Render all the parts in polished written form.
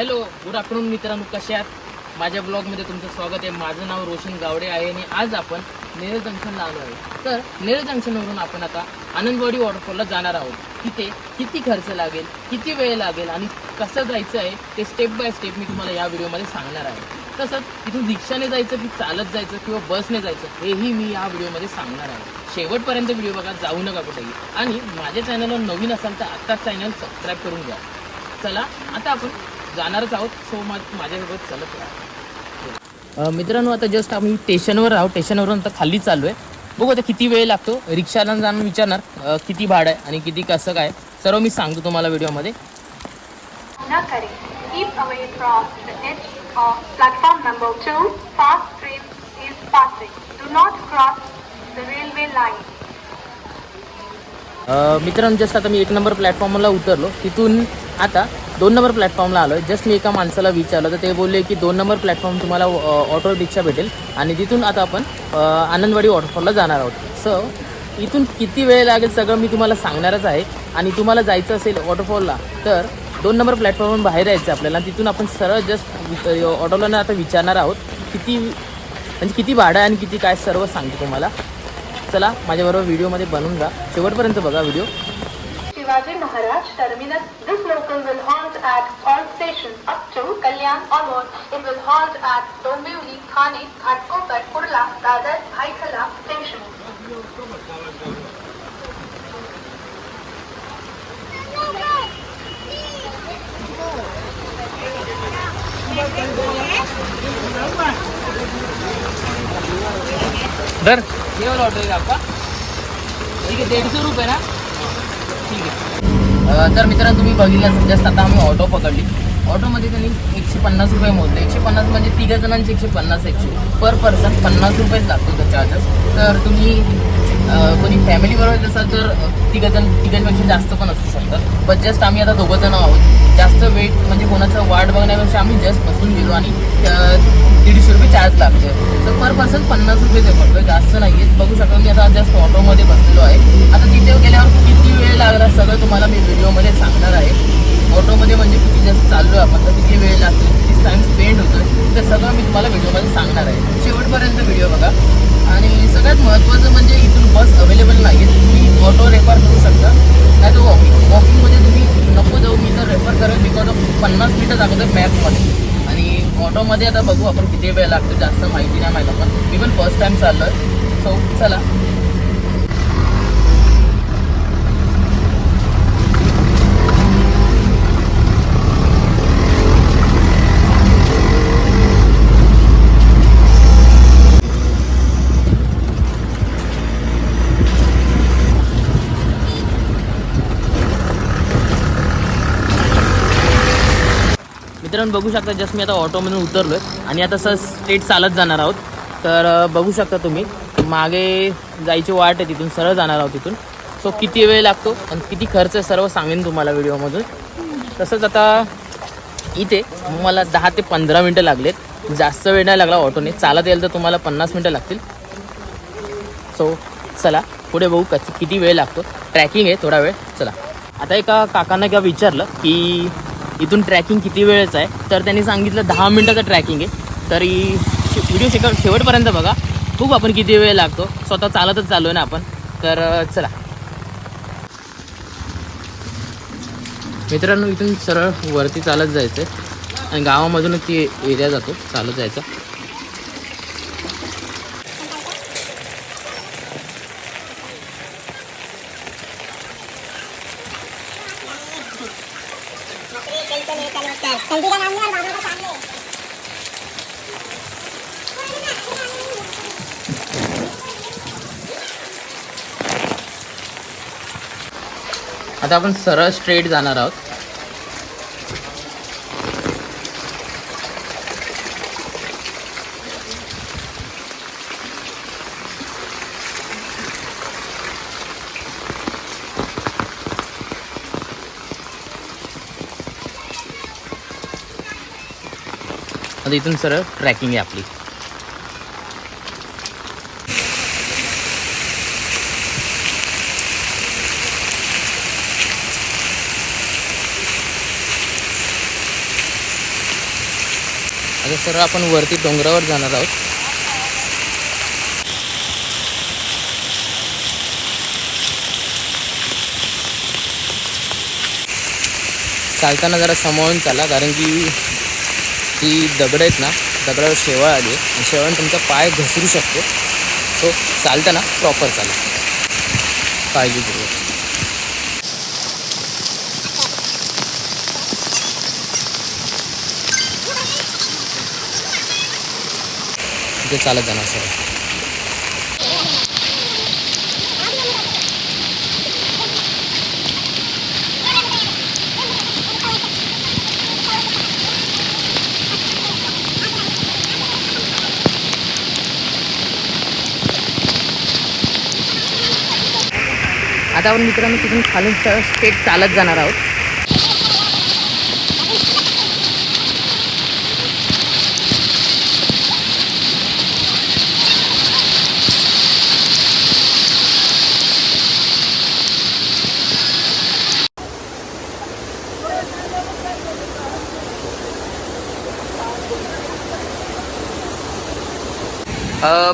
Hello, good afternoon मित्रांनो, कसे आहात? माझ्या ब्लॉगमध्ये तुमचं स्वागत आहे. माझं नाव रोशन गावडे आहे आणि आज आपण नेरळ जंक्शनला आलो आहे. तर नेरळ जंक्शनवरून आपण आता आनंदवाडी वॉटरफॉलला जाणार आहोत. तिथे किती खर्च लागेल, किती वेळ लागेल आणि कसं जायचं आहे ते स्टेप बाय स्टेप मी तुम्हाला या व्हिडिओमध्ये सांगणार आहे. तसंच तिथून रिक्षाने जायचं की चालत जायचं किंवा बसने जायचं हेही मी या व्हिडिओमध्ये सांगणार आहे. शेवटपर्यंत व्हिडिओ बघा, जाऊ नका कुठेही. आणि माझ्या चॅनलवर नवीन असाल तर आत्ताच चॅनल सबस्क्राईब करून घ्या. चला आता आपण जाणारच आहोत. सो माझ्यासोबत चलत राहा. मित्रांनो, आता जस्ट आम्ही स्टेशनवर आहोत. स्टेशनवरून आता खाली चाललो आहे. बघू आता किती वेळ लागतो. रिक्षाला जाणून विचारणार किती भाडं आहे आणि किती कसं काय सर्व मी सांगतो तुम्हाला व्हिडिओमध्ये. न करें. Keep away from the edge of platform number 2. Fast train is passing. Do not cross the railway line. मित्रांनो, जस्ट आता मी 1 नंबर प्लॅटफॉर्मला उतरलो. तिथून आता 2 नंबर प्लॅटफॉर्मला आलो आहे. जस्ट मी एका माणसाला विचारलं तर ते बोलले की 2 नंबर प्लॅटफॉर्म तुम्हाला ऑटो रिक्षा भेटेल आणि तिथून आता आपण आनंदवाडी वॉटरफॉलला जाणार आहोत. सो इथून किती वेळ लागेल सगळं मी तुम्हाला सांगणारच आहे. आणि तुम्हाला जायचं असेल वॉटरफॉलला तर 2 नंबर प्लॅटफॉर्मवरून बाहेर यायचं आपल्याला. तिथून आपण सरळ जस्ट ऑटोला आता विचारणार आहोत किती म्हणजे किती भाडं आहे आणि किती काय सर्व सांगतो तुम्हाला. चला माझ्याबरोबर व्हिडिओमध्ये बनवून जा, शेवटपर्यंत बघा video. Shivaji Maharaj Terminus. This local will halt at all stations up to Kalyan onward. It will halt at Dombivli, Thane, Ghatkopar, Kurla, Dadar, Bhaikhala station. धर ये वाला ऑटो आहे आपका. ठीक आहे, 150 रुपये ना. ठीक आहे. तर मित्रांनो, तुम्ही बघितलं जस्ट आता आम्ही ऑटो पकडली. ऑटोमध्ये त्यांनी 150 रुपये मोजले. 150 म्हणजे 3 जणांचे 150 पर पर्सन 50 रुपयेच लागतो तो चार्जेस. तर तुम्ही कोणी फॅमिलीबरोबर असाल तर तिघांपेक्षा जास्त पण असू शकतात. पण जस्ट आम्ही आता 2 जण आहोत. जास्त वेट म्हणजे कोणाचं वाट बघण्यापेक्षा आम्ही जस्ट बसून गेलो आणि 150 रुपये चार्ज लागते. तर पर पर्सन 50 रुपये ते पडतो, जास्त नाही आहे. बघू शकता मी आता जस्ट ऑटोमध्ये बसलेलो आहे. आता तिथे गेल्यावर किती वेळ लागला सगळं तुम्हाला मी व्हिडिओमध्ये सांगणार आहे. ऑटोमध्ये म्हणजे किती जास्त चाललो आहे आपण, तर किती वेळ लागतो, किती टाईम स्पेंड होतो आहे, ते सगळं मी तुम्हाला व्हिडिओमध्ये सांगणार आहे. शेवटपर्यंत व्हिडिओ बघा. आणि सगळ्यात महत्त्वाचं म्हणजे इथून बस अवेलेबल नाही आहे. तुम्ही ऑटो रेफर करू शकता, नाही तर वॉकिंगमध्ये तुम्ही नको जाऊ. मी तर रेफर करेन बिकॉज ऑफ 50 मिनिटं दाखवतो मॅपमध्ये. आणि ऑटोमध्ये आता बघू आपण किती वेळ लागतो, जास्त माहिती नाही माहीत. आपण मी पण फर्स्ट टाईम चाललो आहे. सो चला. मित्रांनो, बघू शकता जस्ट मी आता ऑटोमधून उतरलो आहे आणि आता सर स्ट्रेट चालत जाणार आहोत. तर बघू शकता तुम्ही मागे जायची वाट आहे, तिथून सरळ जाणार आहोत तिथून. सो किती वेळ लागतो आणि किती खर्च आहे सर्व सांगेन तुम्हाला व्हिडिओमधून. तसंच आता इथे मला 10 ते 15 मिनटं लागलेत. जास्त वेळ नाही लागला ऑटोने. चालत येईल तर तुम्हाला 50 मिनटं लागतील. सो चला पुढे बघू किती वेळ लागतो. ट्रॅकिंग आहे थोडा वेळ. चला. आता एका काकांना किंवा विचारलं की इथून ट्रॅकिंग किती वेळेचं आहे, तर त्यांनी सांगितलं 10 मिनटाचं ट्रॅकिंग आहे. तरी व्हिडिओ शेवटपर्यंत बघा, खूप आपण किती वेळ लागतो. स्वतः चालतच चाललो आहे ना आपण. तर चला मित्रांनो, इथून सरळ वरती चालत जायचं आहे आणि गावामधूनच ती एरिया जातो चालत जायचा. आता आपण सरळ स्ट्रेट जाणार आहोत. आता इथून सरळ ट्रॅकिंग आहे आपली. आता सरळ आपण वरती डोंगरावर जाणार आहोत. चालताना जरा सांभाळून चाला, कारण की ती दगड आहेत ना, दगडावर शेवाळ आली आहे आणि शेवाळाने तुमचा पाय घसरू शकतो. सो चालताना प्रॉपर चाला, काळजीपूर्वक. ते चालत जाणार सर. आता आपण मित्रांनो तिथून खालून स्टेट चालत जाणार आहोत.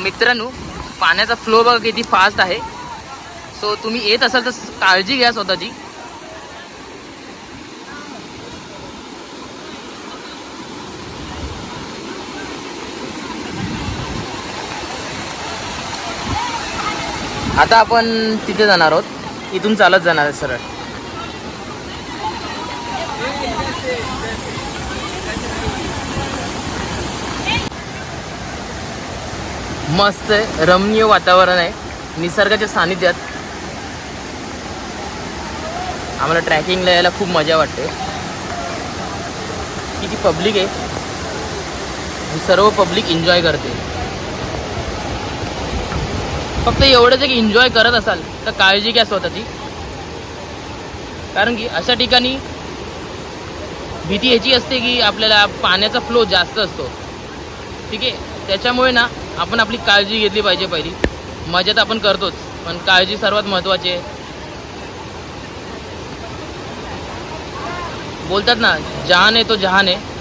मित्रांनो, पाण्याचा फ्लो बघा किती फास्ट आहे. सो तुम्ही येत असाल तर काळजी घ्या स्वतःची. आता आपण तिथे जाणार आहोत, इथून चालत जाणार आहे सरळ. मस्त आहे, रमणीय वातावरण आहे, निसर्गाच्या सानिध्यात. आम्हाला ट्रॅकिंगला यायला खूप मजा वाटते. किती पब्लिक आहे, सर्व पब्लिक एन्जॉय करते. फक्त एवढंच आहे की एन्जॉय करत असाल तर काळजी घ्या स्वतःची, कारण की अशा ठिकाणी भीती ह्याची असते की आपल्याला पाण्याचा फ्लो जास्त असतो. ठीक आहे, त्याच्यामुळे ना आपण आपली काळजी घेतली पाहिजे. पहिली मजा तर आपण करतोच, पण काळजी सर्वात महत्त्वाची आहे. बोलतात ना, जहान आहे तो जहान आहे.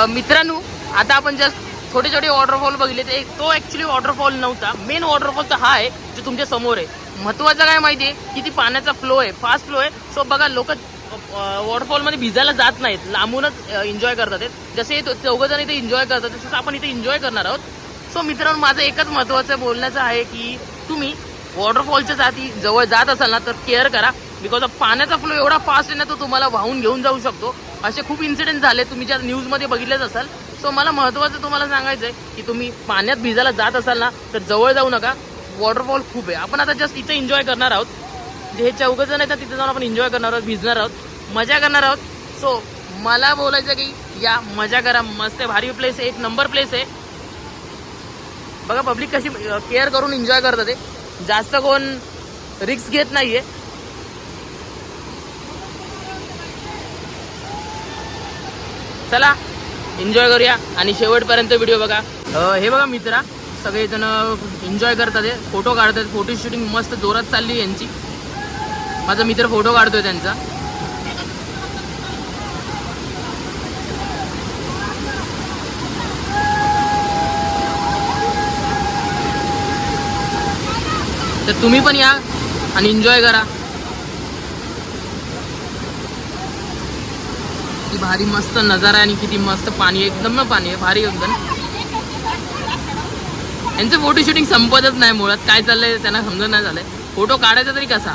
मित्रांनो, आता आपण जस्ट छोटे छोटे वॉटरफॉल बघितले. ते तो ॲक्च्युली वॉटरफॉल नव्हता, मेन वॉटरफॉल तर हा आहे जो तुमच्या समोर आहे. महत्त्वाचं काय माहिती आहे, की ती पाण्याचा फ्लो आहे, फास्ट फ्लो आहे. सो बघा, लोक वॉटरफॉलमध्ये भिजायला जात नाहीत, लांबूनच एन्जॉय करतात. जसे चौघंजण इथे एन्जॉय करतात, तसंच आपण इथे एन्जॉय करणार आहोत. सो मित्रांनो, माझं एकच महत्त्वाचं बोलण्याचं आहे की तुम्ही वॉटरफॉलच्या जवळ जात असाल ना तर केअर करा. बिकॉज ऑफ पाण्याचा फ्लो एवढा फास्ट आहे ना, तो तुम्हाला वाहून घेऊन जाऊ शकतो. असे खूप इन्सिडेंट झाले, तुम्ही ज्या न्यूजमध्ये बघितलेच असाल. सो मला महत्त्वाचं तुम्हाला सांगायचं आहे की तुम्ही पाण्यात भिजायला जात असाल ना तर जवळ जाऊ नका. वॉटरफॉल खूप आहे. आपण आता जस्ट इथे एन्जॉय करणार आहोत. जे हे चौघंजण आहेत ना, तिथे जाऊन आपण एन्जॉय करणार आहोत, भिजणार आहोत, मजा करणार आहोत. सो मला बोलायचं की या मजा करा, मस्त आहे, भारी प्लेस आहे, एक नंबर प्लेस आहे. बघा पब्लिक कशी केअर करून एन्जॉय करतात. ते जास्त कोण रिस्क घेत नाहीये. चला एन्जॉय करूया आणि शेवटपर्यंत व्हिडिओ बघा. हे बघा मित्रा, सगळेजण एन्जॉय करतात, फोटो काढतात. फोटो शूटिंग मस्त जोरात चालली यांची. माझा मित्र फोटो काढतोय त्यांचा. तर तुम्ही पण या आणि एन्जॉय करा. ती भारी मस्त नजारा आहे आणि किती मस्त पाणी, एकदम ना पाणी आहे भारी एकदम. यांचं फोटो शूटिंग संपतच नाही, मुळात काय चाललंय त्यांना समजत नाही झालंय. फोटो काढायचा तरी कसा.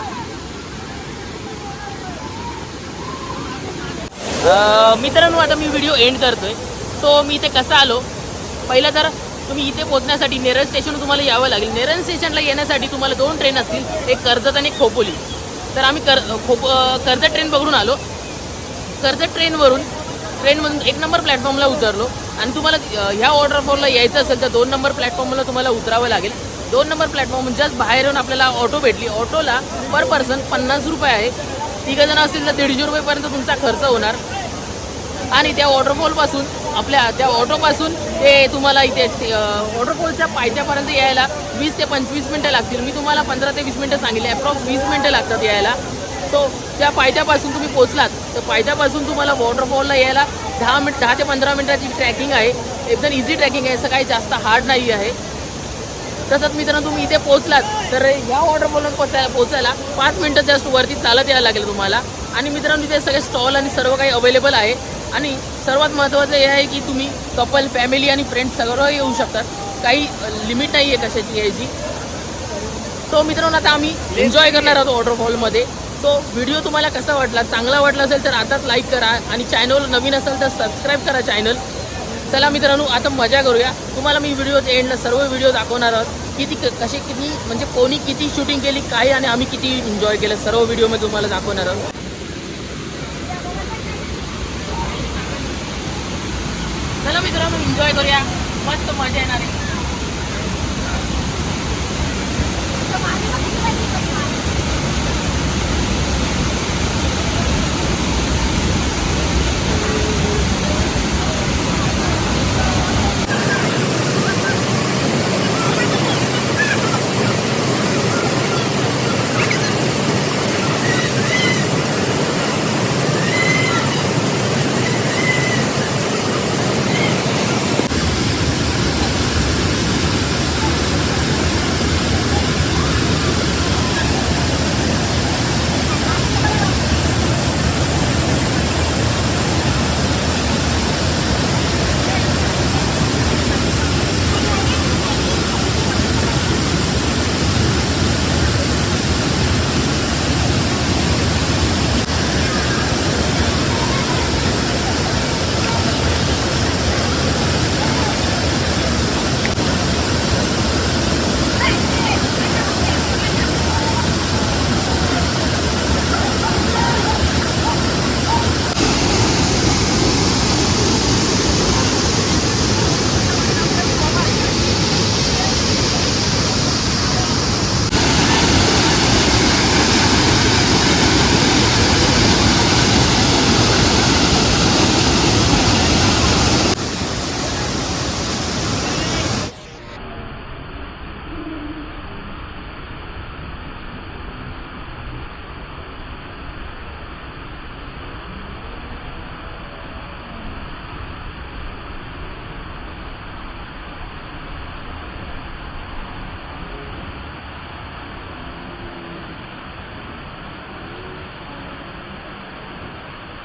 मित्रांनो, आता मी व्हिडिओ एंड करतोय. सो मी इथे कसा आलो, पहिलं तर तुम्ही इथे पोहोचण्यासाठी नेरळ स्टेशन तुम्हाला यावं लागेल. नेरळ स्टेशनला येण्यासाठी तुम्हाला 2 ट्रेन असतील, एक कर्जत आणि एक खोपोली. तर आम्ही कर्जत ट्रेन पकडून आलो. कर्जत ट्रेनमधून 1 नंबर प्लॅटफॉर्मला उतरलो आणि तुम्हाला ह्या वॉटरफॉलला यायचं असेल तर 2 नंबर प्लॅटफॉर्मला तुम्हाला उतरावं लागेल. 2 नंबर प्लॅटफॉर्म जस्ट बाहेर येऊन आपल्याला ऑटो भेटली. ऑटोला पर पर्सन 50 रुपये आहे. 3 जण असतील तर 150 रुपयेपर्यंत तुमचा खर्च होणार. आणि त्या वॉटरफॉलपासून आपल्या त्या ऑटोपासून ते तुम्हाला इथे वॉटरफॉलच्या पायथ्यापर्यंत यायला 20 ते 25 मिनटं लागतील. मी तुम्हाला 15 ते 20 मिनटं सांगितले, अप्रॉक्स 20 मिनटं लागतात यायला. सो त्या पायथ्यापासून तुम्ही पोचलात तर पायथ्यापासून तुम्हाला वॉटरफॉलला यायला 10 ते 15 मिनटाची ट्रॅकिंग आहे. एकदम इझी ट्रॅकिंग आहे, असं काही जास्त हार्ड नाही आहे. तसंच मित्रांनो तुम्ही इथे पोचलात तर या वॉटरफॉलवर पोचायला 5 मिनटं जस्ट वरती चालत यायला लागेल तुम्हाला. आणि मित्रांनो इथे सगळे स्टॉल आणि सर्व काही अवेलेबल आहे. आणि सर्वात महत्त्वाचं हे आहे की तुम्ही कपल, फॅमिली आणि फ्रेंड्स सर्व येऊ शकतात. काही लिमिट नाही आहे कशाची यायची. सो मित्रांनो आता आम्ही एन्जॉय करणार आहोत वॉटरफॉलमध्ये. सो व्हिडिओ तुम्हाला कसा वाटला, चांगला वाटला असेल तर आताच लाईक करा आणि चॅनल नवीन असेल तर सबस्क्राईब करा चॅनल. चला मित्रांनो आता मजा करूया. तुम्हाला मी व्हिडिओच्या एंडला सर्व व्हिडिओ दाखवणार आहोत किती किती म्हणजे कोणी किती शूटिंग केली काय आणि आम्ही किती एन्जॉय केलं सर्व व्हिडिओमध्ये तुम्हाला दाखवणार आहोत. चला मित्रांनो एन्जॉय करूया, मस्त मजा येणार आहे.